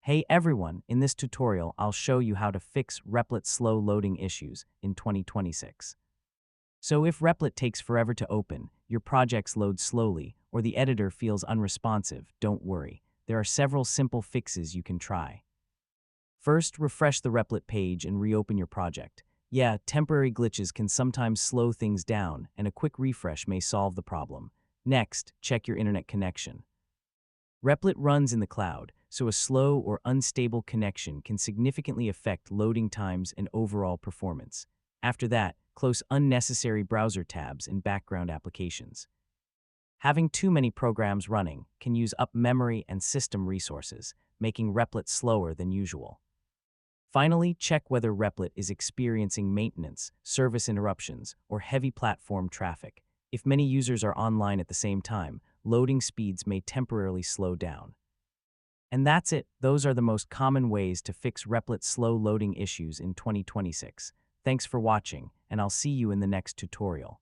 Hey everyone, in this tutorial I'll show you how to fix Replit slow loading issues in 2026. So if Replit takes forever to open, your projects load slowly, or the editor feels unresponsive, don't worry. There are several simple fixes you can try. First, refresh the Replit page and reopen your project. Yeah, temporary glitches can sometimes slow things down, and a quick refresh may solve the problem. Next, check your internet connection. Replit runs in the cloud, so a slow or unstable connection can significantly affect loading times and overall performance. After that, close unnecessary browser tabs and background applications. Having too many programs running can use up memory and system resources, making Replit slower than usual. Finally, check whether Replit is experiencing maintenance, service interruptions, or heavy platform traffic. If many users are online at the same time, loading speeds may temporarily slow down. And that's it. Those are the most common ways to fix Replit slow loading issues in 2026. Thanks for watching, and I'll see you in the next tutorial.